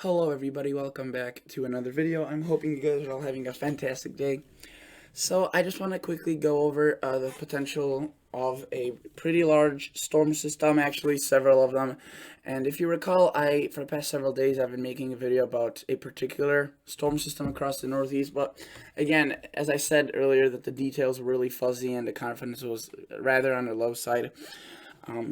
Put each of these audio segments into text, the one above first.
Hello everybody, welcome back to another video. I'm hoping you guys are all having a fantastic day. So I just want to quickly go over the potential of a pretty large storm system, actually several of them. And if you recall, for the past several days I've been making a video about a particular storm system across the Northeast. But again, as I said earlier, that the details were really fuzzy and the confidence was rather on the low side.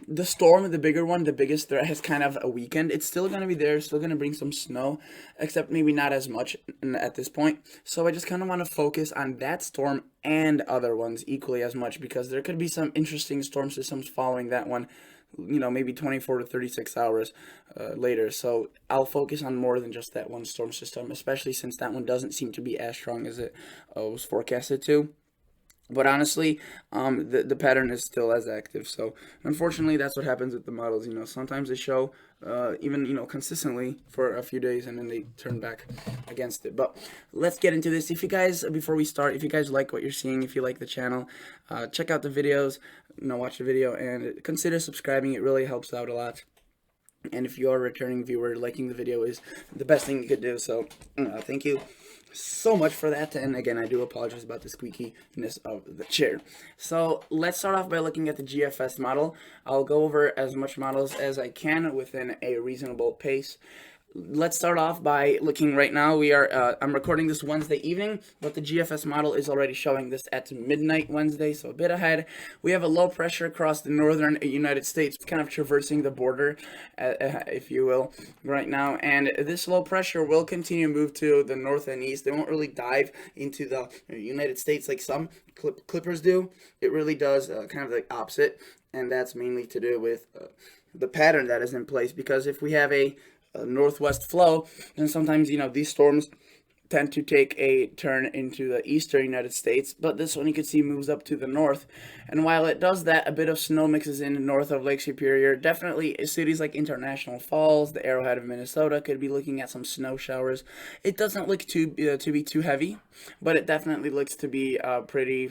The storm, the bigger one, the biggest threat has kind of a weakened. It's still going to be there, still going to bring some snow, except maybe not as much at this point. So I just kind of want to focus on that storm and other ones equally as much because there could be some interesting storm systems following that one, maybe 24 to 36 hours later. So I'll focus on more than just that one storm system, especially since that one doesn't seem to be as strong as it was forecasted to. But honestly, the pattern is still as active. So unfortunately, that's what happens with the models. Sometimes they show even consistently for a few days, and then they turn back against it. But let's get into this. If you guys, before we start, if you guys like what you're seeing, if you like the channel, check out the videos. Watch the video and consider subscribing. It really helps out a lot. And if you are a returning viewer, liking the video is the best thing you could do. So thank you so much for that. And again, I do apologize about the squeakiness of the chair. So let's start off by looking at the GFS model. I'll go over as much models as I can within a reasonable pace. Let's start off by looking right now. I'm recording this Wednesday evening, but the GFS model is already showing this at midnight Wednesday, so a bit ahead. We have a low pressure across the northern United States, kind of traversing the border, if you will, right now. And this low pressure will continue to move to the north and east. They won't really dive into the United States like some clippers do. It really does kind of the opposite, and that's mainly to do with the pattern that is in place. Because if we have a northwest flow, and sometimes these storms tend to take a turn into the eastern United States, but this one you can see moves up to the north, and while it does that, a bit of snow mixes in north of Lake Superior. Definitely cities like International Falls, the Arrowhead of Minnesota could be looking at some snow showers. It doesn't look to be too heavy, but it definitely looks to be pretty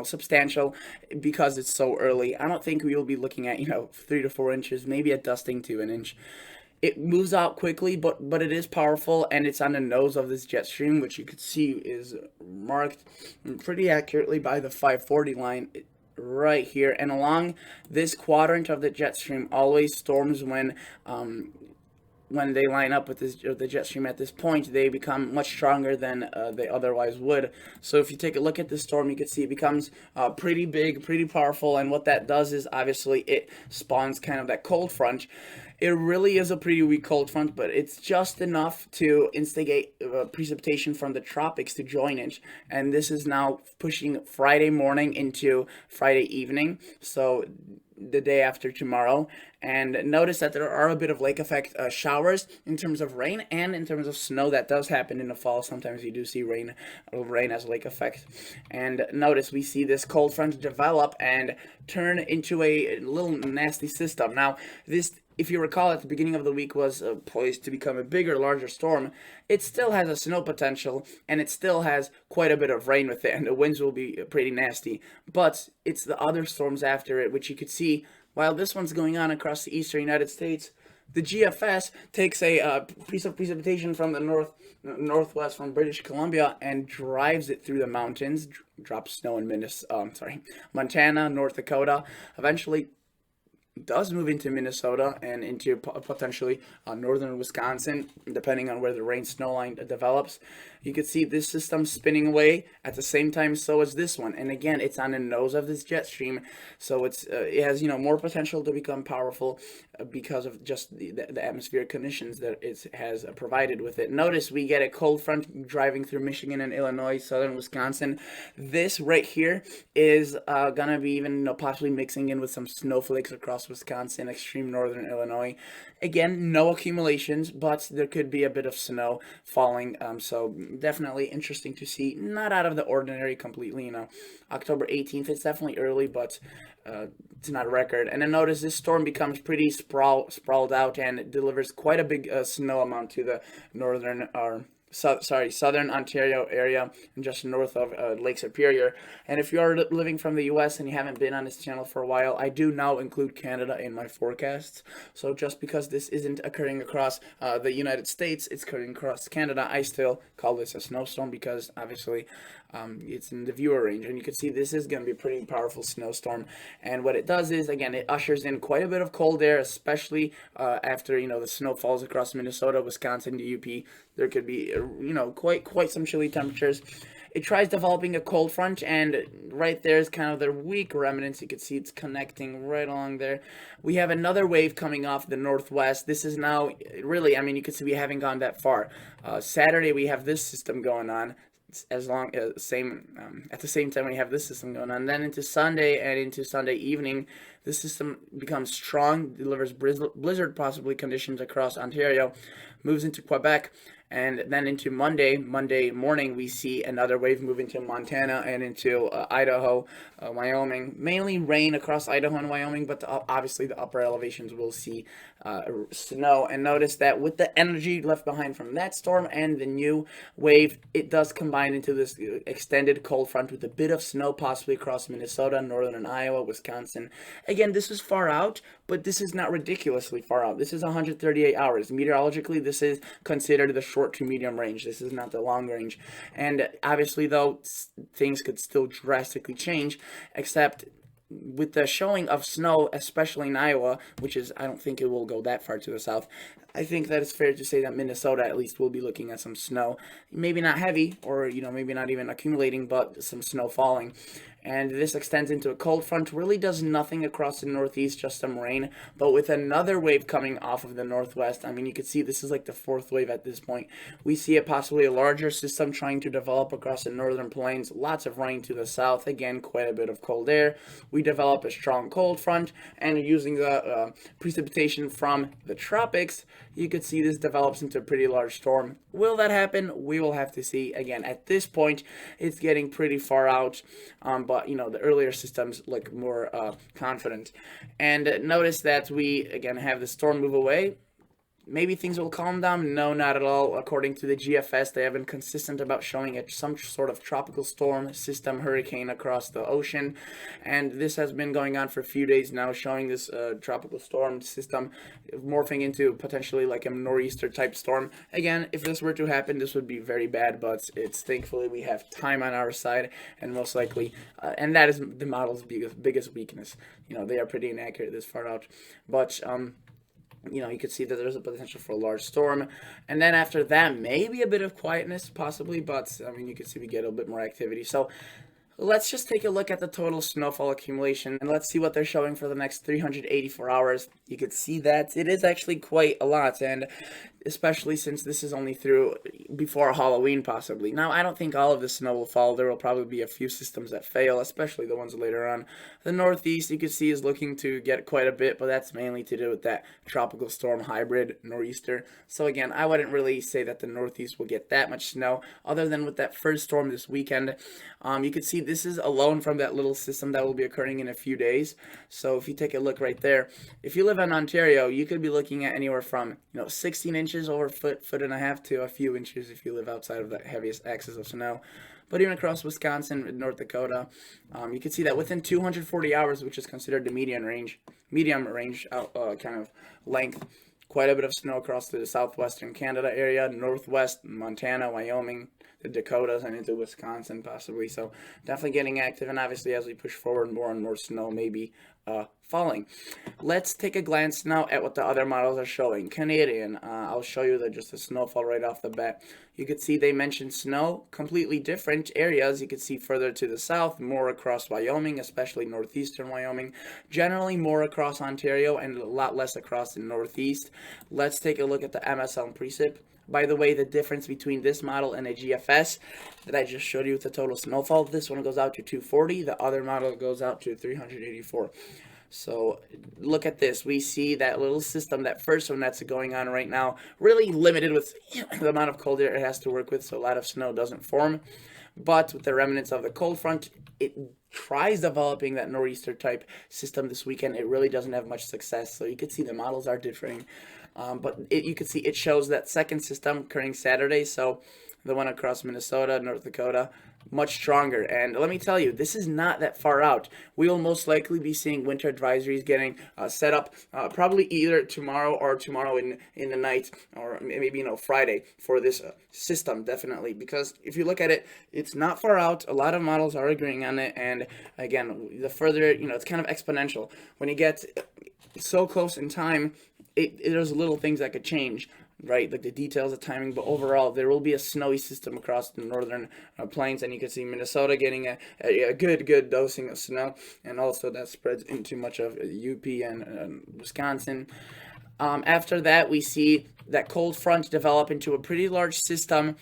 substantial because it's so early. I don't think we will be looking at 3 to 4 inches, maybe a dusting to an inch. It moves out quickly, but it is powerful, and it's on the nose of this jet stream, which you could see is marked pretty accurately by the 540 line right here. And along this quadrant of the jet stream, always storms when they line up with the jet stream at this point, they become much stronger than they otherwise would. So if you take a look at this storm, you can see it becomes pretty big, pretty powerful, and what that does is obviously it spawns kind of that cold front. It really is a pretty weak cold front, but it's just enough to instigate precipitation from the tropics to join it. And this is now pushing Friday morning into Friday evening, so the day after tomorrow. And notice that there are a bit of lake effect showers in terms of rain and in terms of snow. That does happen in the fall. Sometimes you do see rain as lake effect. And notice we see this cold front develop and turn into a little nasty system. Now this, if you recall, at the beginning of the week was poised to become a bigger, larger storm. It still has a snow potential, and it still has quite a bit of rain with it, and the winds will be pretty nasty. But it's the other storms after it, which you could see, while this one's going on across the eastern United States, the GFS takes a piece of precipitation from the northwest, from British Columbia, and drives it through the mountains, drops snow in Montana, North Dakota, eventually does move into Minnesota and into potentially northern Wisconsin, depending on where the rain snow line develops. You can see this system spinning away at the same time, so is this one. And again, it's on the nose of this jet stream, so it has more potential to become powerful because of just the atmospheric conditions that it has provided with it. Notice we get a cold front driving through Michigan and Illinois, southern Wisconsin. This right here is gonna be even possibly mixing in with some snowflakes across Wisconsin, extreme northern Illinois. Again, no accumulations, but there could be a bit of snow falling, so definitely interesting to see. Not out of the ordinary completely, October 18th, it's definitely early, but it's not a record. And then notice this storm becomes pretty sprawled out, and it delivers quite a big snow amount to the northern southern Ontario area and just north of Lake Superior. And if you are living from the U.S. and you haven't been on this channel for a while, I do now include Canada in my forecasts. So just because this isn't occurring across the United States, it's occurring across Canada, I still call this a snowstorm because obviously it's in the viewer range. And you can see this is going to be a pretty powerful snowstorm. And what it does is, again, it ushers in quite a bit of cold air, especially after, the snow falls across Minnesota, Wisconsin, the UP. There could be, quite some chilly temperatures. It tries developing a cold front, and right there is kind of their weak remnants. You can see it's connecting right along there. We have another wave coming off the northwest. This is now really, you can see we haven't gone that far. Saturday we have this system going on. As long as at the same time we have this system going on, then into Sunday and into Sunday evening, this system becomes strong, delivers blizzard possibly conditions across Ontario, moves into Quebec, and then into Monday morning, we see another wave move into Montana and into Idaho, Wyoming. Mainly rain across Idaho and Wyoming, but obviously the upper elevations will see snow. And notice that with the energy left behind from that storm and the new wave, it does combine into this extended cold front with a bit of snow possibly across Minnesota, northern Iowa, Wisconsin. Again, this is far out, but this is not ridiculously far out. This is 138 hours. Meteorologically, this is considered the short to medium range. This is not the long range. And obviously, though, things could still drastically change, except with the showing of snow, especially in Iowa, which is, I don't think it will go that far to the south. I think that it's fair to say that Minnesota at least will be looking at some snow. Maybe not heavy, or, maybe not even accumulating, but some snow falling. And this extends into a cold front, really does nothing across the northeast, just some rain. But with another wave coming off of the northwest, you can see this is like the fourth wave at this point. We see possibly a larger system trying to develop across the northern plains. Lots of rain to the south. Again, quite a bit of cold air. We develop a strong cold front, and using the precipitation from the tropics, you could see this develops into a pretty large storm. Will that happen? We will have to see. Again, at this point, it's getting pretty far out, but the earlier systems look more confident. And notice that we again have the storm move away. Maybe things will calm down. No, not at all. According to the GFS, they have been consistent about showing some sort of tropical storm system hurricane across the ocean. And this has been going on for a few days now, showing this tropical storm system morphing into potentially like a nor'easter type storm. Again, if this were to happen, this would be very bad, but it's thankfully we have time on our side, and most likely, and that is the model's biggest weakness. They are pretty inaccurate this far out. But, you could see that there's a potential for a large storm. And then after that, maybe a bit of quietness, possibly. But, you could see we get a bit more activity. So let's just take a look at the total snowfall accumulation. And let's see what they're showing for the next 384 hours. You could see that it is actually quite a lot. And especially since this is only through before Halloween, possibly. Now, I don't think all of the snow will fall. There will probably be a few systems that fail, especially the ones later on. The northeast, you can see, is looking to get quite a bit, but that's mainly to do with that tropical storm hybrid nor'easter. So again, I wouldn't really say that the northeast will get that much snow, other than with that first storm this weekend. You can see this is alone from that little system that will be occurring in a few days. So if you take a look right there, if you live in Ontario, you could be looking at anywhere from 16 inches over foot and a half to a few inches if you live outside of the heaviest axis of snow. But even across Wisconsin and North Dakota, you can see that within 240 hours, which is considered the medium range kind of length, quite a bit of snow across the southwestern Canada area, northwest Montana, Wyoming, the Dakotas, and into Wisconsin possibly. So definitely getting active, and obviously as we push forward, more and more snow may be falling. Let's take a glance now at what the other models are showing. Canadian, I'll show you just the snowfall right off the bat. You could see they mentioned snow, completely different areas. You could see further to the south, more across Wyoming, especially northeastern Wyoming. Generally more across Ontario and a lot less across the northeast. Let's take a look at the MSL and precip. By the way, the difference between this model and a GFS that I just showed you with the total snowfall, this one goes out to 240, the other model goes out to 384. So look at this. We see that little system, that first one that's going on right now, really limited with the amount of cold air it has to work with, so a lot of snow doesn't form. But with the remnants of the cold front, it tries developing that nor'easter type system this weekend. It really doesn't have much success, so you can see the models are differing. But you can see it shows that second system occurring Saturday, so the one across Minnesota, North Dakota, much stronger. And let me tell you, this is not that far out. We will most likely be seeing winter advisories getting set up probably either tomorrow or tomorrow in the night, or maybe Friday for this system, definitely. Because if you look at it, it's not far out. A lot of models are agreeing on it, and again, the further it's kind of exponential. When you get so close in time, there's little things that could change, right? Like the details of timing, but overall, there will be a snowy system across the northern plains, and you can see Minnesota getting a good dosing of snow, and also that spreads into much of UP and Wisconsin. After that, we see that cold front develop into a pretty large system,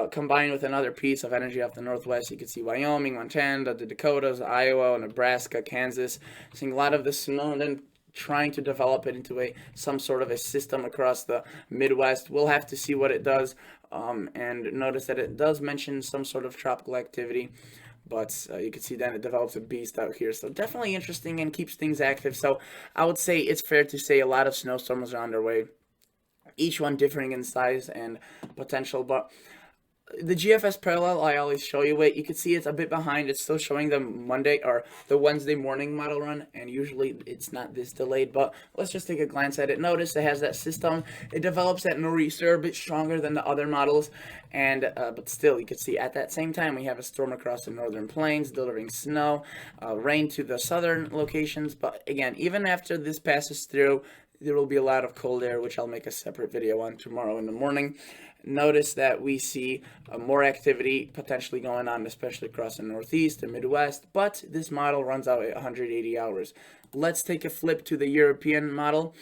combined with another piece of energy off the northwest. You can see Wyoming, Montana, the Dakotas, Iowa, Nebraska, Kansas, seeing a lot of the snow, and then trying to develop it into some sort of a system across the Midwest. We'll have to see what it does, and notice that it does mention some sort of tropical activity, but you can see then it develops a beast out here. So definitely interesting and keeps things active. So I would say it's fair to say a lot of snowstorms are underway, each one differing in size and potential, but the GFS parallel, I always show you it. You can see it's a bit behind. It's still showing the Monday or the Wednesday morning model run, and usually it's not this delayed, but let's just take a glance at it. Notice it has that system. It develops that nor'easter a bit stronger than the other models, and but still, you can see at that same time we have a storm across the northern plains delivering snow, rain to the southern locations. But again, even after this passes through, there will be a lot of cold air, which I'll make a separate video on tomorrow in the morning. Notice that we see more activity potentially going on, especially across the Northeast and Midwest, but this model runs out at 180 hours. Let's take a flip to the European model.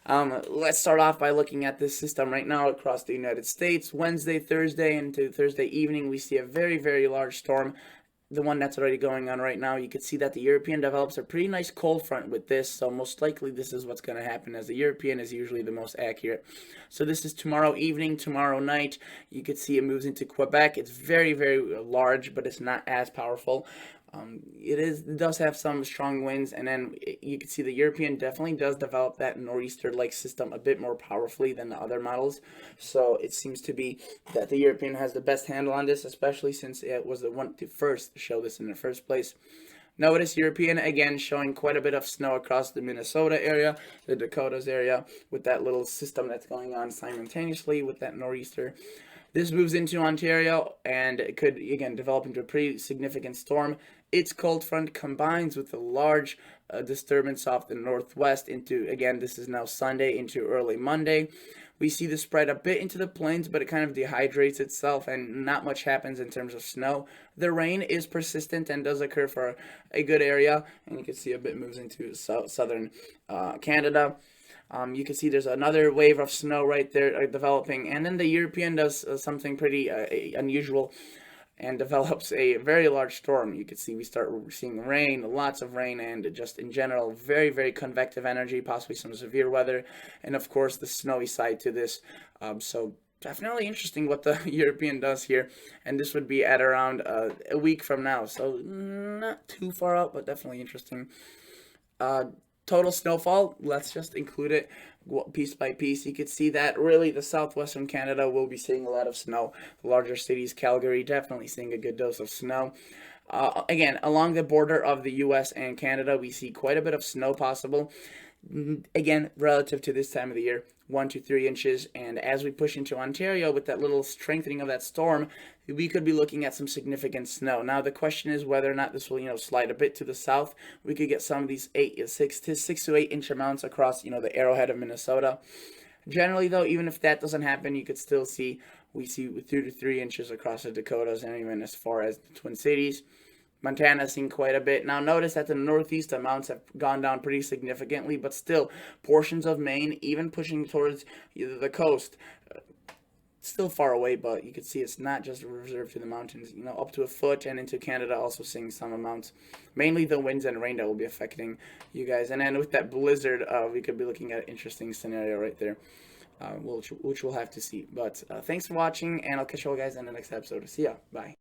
Let's start off by looking at this system right now across the United States. Wednesday, Thursday, into Thursday evening, we see a very large storm. The one that's already going on right now. You can see that the European develops a pretty nice cold front with this, so most likely this is what's going to happen, as the European is usually the most accurate. So this is tomorrow evening, tomorrow night. You can see it moves into Quebec. It's very large, but it's not as powerful. It does have some strong winds, and then you can see the European definitely does develop that nor'easter-like system a bit more powerfully than the other models. So it seems to be that the European has the best handle on this, especially since it was the one to first show this in the first place. Notice European again showing quite a bit of snow across the Minnesota area, the Dakotas area, with that little system that's going on simultaneously with that nor'easter. This moves into Ontario, and it could, again, develop into a pretty significant storm. Its cold front combines with a large disturbance off the northwest into, again, this is now Sunday into early Monday. We see the spread a bit into the plains, but it kind of dehydrates itself, and not much happens in terms of snow. The rain is persistent and does occur for a good area, and you can see a bit moves into southern Canada. You can see there's another wave of snow right there developing, and then the European does something pretty unusual and develops a very large storm. You can see we start seeing rain, lots of rain, and just in general very convective energy, possibly some severe weather, and of course the snowy side to this. So definitely interesting what the European does here, and this would be at around a week from now, so not too far out, but definitely interesting. Total snowfall, let's just include it piece by piece. You could see that really the southwestern Canada will be seeing a lot of snow. The larger cities, Calgary, definitely seeing a good dose of snow. Again, along the border of the U.S. and Canada, we see quite a bit of snow possible. Again, relative to this time of the year, 1 to 3 inches, and as we push into Ontario with that little strengthening of that storm, we could be looking at some significant snow. Now the question is whether or not this will slide a bit to the south. We could get some of these 6 to 8 inch amounts across the arrowhead of Minnesota. Generally though, even if that doesn't happen, you could still see 2 to 3 inches across the Dakotas, and even as far as the Twin Cities. Montana's seen quite a bit. Now notice that the northeast amounts have gone down pretty significantly, but still portions of Maine, even pushing towards the coast, still far away, but you can see it's not just reserved to the mountains, up to a foot, and into Canada also seeing some amounts. Mainly the winds and rain that will be affecting you guys. And then with that blizzard, we could be looking at an interesting scenario right there, which we'll have to see. But thanks for watching, and I'll catch you all guys in the next episode. See ya. Bye.